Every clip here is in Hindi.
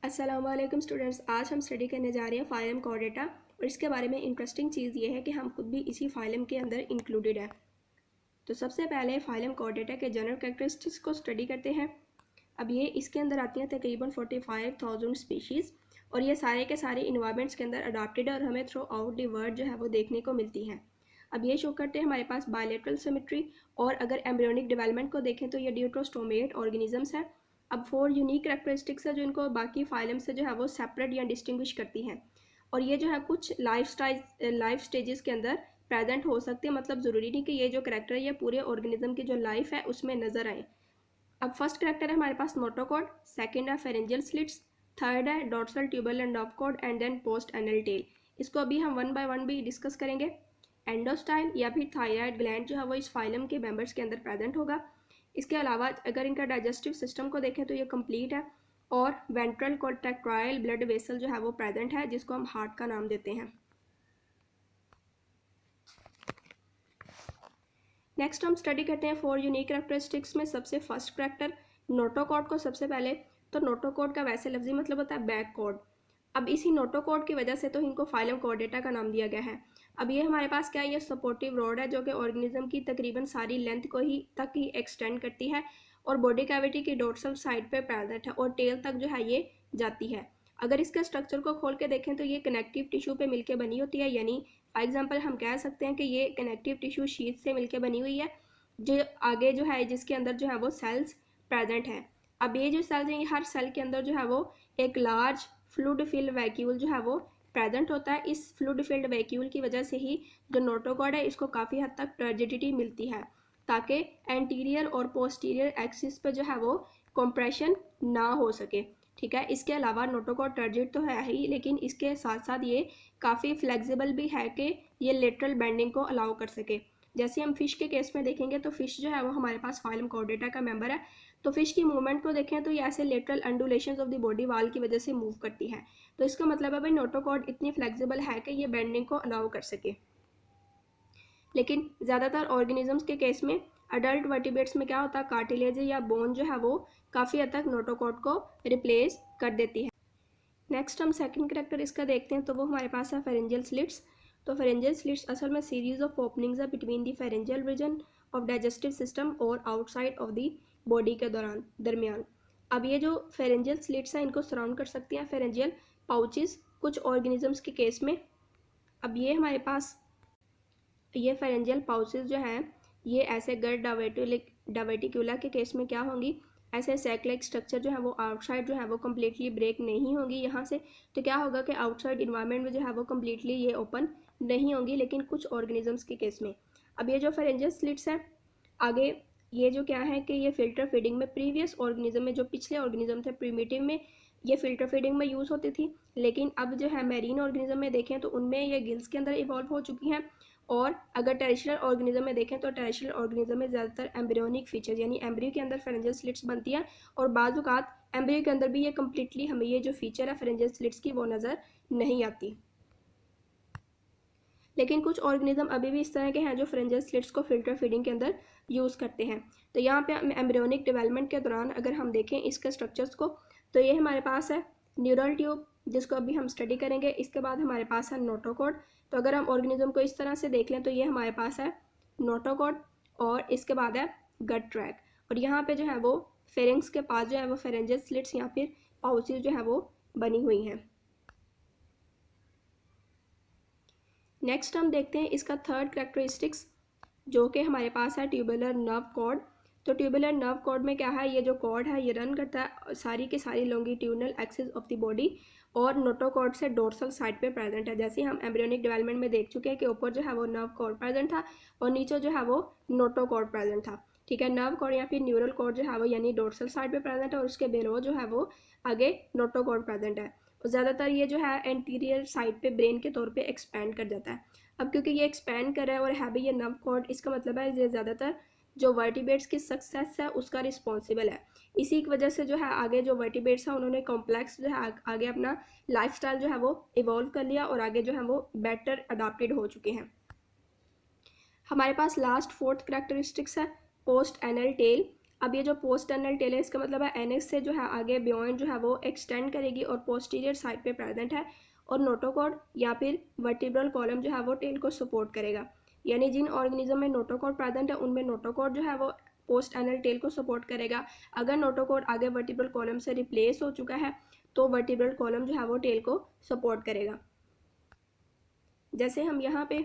अस्सलामुअलैकुम स्टूडेंट्स, आज हम स्टडी करने जा रहे हैं फाइलम कोर्डेटा। और इसके बारे में इंटरेस्टिंग चीज़ ये है कि हम खुद भी इसी फाइलम के अंदर इंक्लूडेड है। तो सबसे पहले फाइलम कोर्डेटा के जनरल कैरेक्टरिस्टिक्स को स्टडी करते हैं। अब ये इसके अंदर आती हैं तकरीबन 45,000 स्पीशीज़, और ये सारे के सारे इन्वायरमेंट्स के अंदर अडाप्टेड है और हमें थ्रू आउट द वर्ल्ड जो है वो देखने को मिलती हैं। अब ये शो करते हैं हमारे पास बायलेटरल सिमेट्री, और अगर एम्ब्रियोनिक डेवलपमेंट को देखें तो ये ड्यूट्रोस्टोमेट ऑर्गेनिजम्स हैं। अब 4 यूनिक कैरेक्टरिस्टिक्स है जो इनको बाकी फाइलम से जो है वो सेपरेट या डिस्टिंग्विश करती हैं। और ये जो है कुछ लाइफ स्टेजेस के अंदर प्रेजेंट हो सकते हैं, मतलब ज़रूरी नहीं कि ये जो करेक्टर है ये पूरे ऑर्गेनिज्म की जो लाइफ है उसमें नज़र आए। अब फर्स्ट करेक्टर है हमारे पास नोटोकॉड, सेकंड है फेरेंजियल स्लिट्स, थर्ड है dorsal tubular and of cord, and then post anal tail. इसको अभी हम वन बाय वन भी डिस्कस करेंगे। एंडोस्टाइल या फिर थायराइड ग्लैंड जो है वो इस फाइलम के मेंबर्स के अंदर प्रेजेंट होगा। इसके अलावा अगर इनका डाइजेस्टिव सिस्टम को देखें तो ये कंप्लीट है, और वेंट्रल कॉन्ट्रैक्टाइल ब्लड वेसल जो है वो प्रेजेंट है, जिसको हम हार्ट का नाम देते हैं। नेक्स्ट हम स्टडी करते हैं 4 यूनिक कैरेक्टरिस्टिक्स में सबसे फर्स्ट करेक्टर नोटोकॉड को। सबसे पहले तो नोटोकॉड का वैसे लफ्जी मतलब होता है बैक कॉर्ड। अब इसी नोटोकॉड की वजह से तो इनको फाइलम कोर्डेटा का नाम दिया गया है। अब ये हमारे पास क्या है, ये सपोर्टिव रॉड है जो कि ऑर्गेनिज्म की तकरीबन सारी लेंथ को ही तक ही एक्सटेंड करती है, और बॉडी कैविटी की डोर्सल साइड पे प्रेजेंट है, और टेल तक जो है ये जाती है। अगर इसके स्ट्रक्चर को खोल के देखें तो ये कनेक्टिव टिश्यू पे मिलके बनी होती है, यानी फॉर एग्जाम्पल हम कह सकते हैं कि ये कनेक्टिव टिश्यू शीट से मिलके बनी हुई है, जो आगे जो है जिसके अंदर जो है वो सेल्स प्रेजेंट है। अब ये जो सेल्स हैं, हर सेल के अंदर जो है वो एक लार्ज फ्लूइड फिल्ड वैक्यूल जो है वो प्रेजेंट होता है। इस फ्लूइड फिल्ड वैक्यूल की वजह से ही जो नोटोकॉड है इसको काफ़ी हद तक टर्जिडिटी मिलती है, ताकि एंटीरियर और पोस्टीरियर एक्सिस पे जो है वो कंप्रेशन ना हो सके। ठीक है, इसके अलावा नोटोकॉड टर्जिड तो है ही, लेकिन इसके साथ साथ ये काफ़ी फ्लेक्सिबल भी है कि ये लेटरल बेंडिंग को अलाउ कर सके। जैसे हम फिश के केस में देखेंगे तो फिश जो है वो हमारे पास फाइलम कोर्डेटा का मेंबर है। तो फिश की मूवमेंट को देखें तो ये ऐसे lateral undulations of the body wall की वजह से मूव करती है। तो इसका मतलब है भाई नोटोकॉड इतनी फ्लेक्सिबल है कि ये बेंडिंग को अलाउ कर सके। लेकिन ज़्यादातर ऑर्गेनिजम्स के केस में अडल्ट वर्टिब्रेट्स में क्या होता है, कार्टिलेज या बोन जो है वो काफ़ी हद तक नोटोकॉड को रिप्लेस कर देती है। नेक्स्ट हम सेकंड करेक्टर इसका देखते हैं, तो वो हमारे पास है फेरेंजियल स्लिट्स। तो फेरेंजियल स्लिट्स असल में सीरीज ऑफ ओपनिंग्स है between the pharyngeal region of digestive system और आउटसाइड ऑफ द बॉडी के दरमियान। अब ये जो फेरेंजियल स्लिट्स हैं इनको सराउंड कर सकती हैं फेरेंजियल पाउचेस कुछ ऑर्गेनिजम्स के केस में। अब ये हमारे पास ये फेरेंजियल पाउचेस जो हैं ये ऐसे गर्ड डावेटिक्यूला के केस में क्या होंगी, ऐसे सैक लाइक स्ट्रक्चर जो है वो आउटसाइड जो है वो कम्प्लीटली ब्रेक नहीं होंगी यहाँ से। तो क्या होगा कि आउटसाइड इन्वायरमेंट में जो है वो कम्प्लीटली ये ओपन नहीं होंगी, लेकिन कुछ ऑर्गेनिजम्स के केस में। अब ये जो फेरेंजियल स्लिट्स है आगे ये जो क्या है कि ये फिल्टर फीडिंग में प्रीवियस ऑर्गेनिज्म में जो पिछले ऑर्गेनिज्म थे प्रीमिटिव में ये फिल्टर फीडिंग में यूज़ होती थी, लेकिन अब जो है मैरीन ऑर्गेनिज्म में देखें तो उनमें ये गिल्स के अंदर इवॉल्व हो चुकी हैं। और अगर टेरेस्ट्रियल ऑर्गेनिज्म में देखें तो टेरेस्ट्रियल ऑर्गेनिज्म में ज़्यादातर एम्ब्रियोनिक फीचर्स यानी एम्ब्रियो के अंदर फेरेंजियल स्लिट्स बनती हैं, और बाज़ औक़ात एम्ब्रियो के अंदर भी ये कम्प्लीटली हमें ये जो फीचर है फेरेंजियल स्लिट्स की वो नज़र नहीं आती। लेकिन कुछ ऑर्गेनिज्म अभी भी इस तरह के हैं जो फेरेंजियल स्लिट्स को फिल्टर फीडिंग के अंदर यूज़ करते हैं। तो यहाँ पे एम्ब्रियोनिक डेवलपमेंट के दौरान अगर हम देखें इसके स्ट्रक्चर्स को, तो ये हमारे पास है न्यूरल ट्यूब जिसको अभी हम स्टडी करेंगे। इसके बाद हमारे पास है नोटोकॉड। तो अगर हम ऑर्गेनिज्म को इस तरह से देख लें तो ये हमारे पास है नोटोकॉड, और इसके बाद है गट ट्रैक, और यहाँ पे जो है वो फेरिंग्स के पास जो है वो फेरेंजियल स्लिट्स या फिर पाउचेस जो है वो बनी हुई हैं। नेक्स्ट हम देखते हैं इसका थर्ड कैरेक्टरिस्टिक्स जो कि हमारे पास है ट्यूबुलर नर्व कॉर्ड। तो ट्यूबुलर नर्व कॉर्ड में क्या है, ये जो कॉर्ड है ये रन करता है सारी की सारी longitudinal axis of the body, और नोटोकॉर्ड से डोर्सल साइड पे प्रेजेंट है। जैसे हम एम्ब्रियोनिक डेवलपमेंट में देख चुके हैं कि ऊपर जो है वो नर्व कॉर्ड प्रेजेंट था और नीचे जो है वो नोटोकॉर्ड प्रेजेंट था। ठीक है, नर्व कॉर्ड या फिर न्यूरल कॉर्ड जो है वो यानी डोर्सल साइड पे प्रेजेंट है, और उसके बिलो जो है वो आगे नोटोकॉर्ड प्रेजेंट है। और ज़्यादातर ये जो है एंटीरियर साइड पे ब्रेन के तौर पे एक्सपैंड कर जाता है। अब क्योंकि ये एक्सपैंड कर रहा है और है भी ये नर्व कॉर्ड, इसका मतलब है ये ज़्यादातर जो वर्टिब्रेट्स की सक्सेस है उसका रिस्पॉन्सिबल है। इसी की वजह से जो है आगे जो वर्टिब्रेट्स हैं उन्होंने कॉम्प्लेक्स जो है आगे अपना लाइफस्टाइल जो है वो इवॉल्व कर लिया, और आगे जो है वो बेटर अडाप्टेड हो चुके हैं। हमारे पास लास्ट फोर्थ कैरेक्टरिस्टिक्स है पोस्ट एनल टेल। अब ये जो पोस्ट टर्नल टेल है इसका मतलब है एनेक्स से जो है आगे बियॉन्ड जो है वो एक्सटेंड करेगी और पोस्टीरियर साइड पे प्रेजेंट है, और नोटोकॉर्ड या फिर वर्टिब्रल कॉलम जो है वो टेल को सपोर्ट करेगा। यानी जिन ऑर्गेनिज्म में नोटोकॉर्ड प्रेजेंट है उनमें नोटोकॉर्ड जो है वो पोस्ट एनल टेल को सपोर्ट करेगा। अगर नोटोकॉर्ड आगे वर्टिब्रल कॉलम से रिप्लेस हो चुका है तो वर्टिब्रल कॉलम जो है वो टेल को सपोर्ट करेगा। जैसे हम यहाँ पे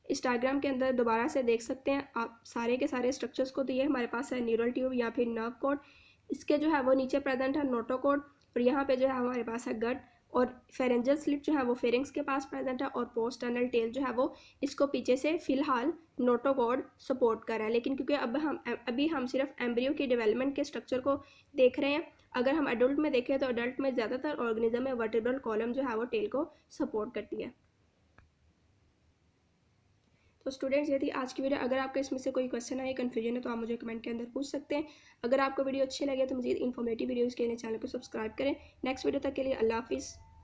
इस डायग्राम के अंदर दोबारा से देख सकते हैं आप सारे के सारे स्ट्रक्चर्स को। तो ये हमारे पास है न्यूरल ट्यूब या फिर नर्व कॉर्ड, इसके जो है वो नीचे प्रेजेंट है नोटोकॉर्ड, और यहाँ पे जो है हमारे पास है गट, और फेरेंजियल स्लिट जो है वो फेरिंग्स के पास प्रेजेंट है, और पोस्ट टर्नल टेल जो है वो इसको पीछे से फिलहाल नोटोकॉर्ड सपोर्ट कर रहा है। लेकिन क्योंकि अभी हम सिर्फ एम्ब्रियो की डेवलपमेंट के स्ट्रक्चर को देख रहे हैं, अगर हम एडल्ट में देखें तो एडल्ट में ज़्यादातर ऑर्गेनिज्म में वर्टिब्रल कॉलम जो है वो टेल को सपोर्ट करती है। तो स्टूडेंट्स ये थी आज की वीडियो। अगर आपका इसमें से कोई क्वेश्चन है या कन्फ्यूजन है तो आप मुझे कमेंट के अंदर पूछ सकते हैं। अगर आपको वीडियो अच्छी लगे तो मुझे इन्फॉर्मेटिव वीडियोज़ के लिए चैनल को सब्सक्राइब करें। नेक्स्ट वीडियो तक के लिए अल्लाह हाफिज़।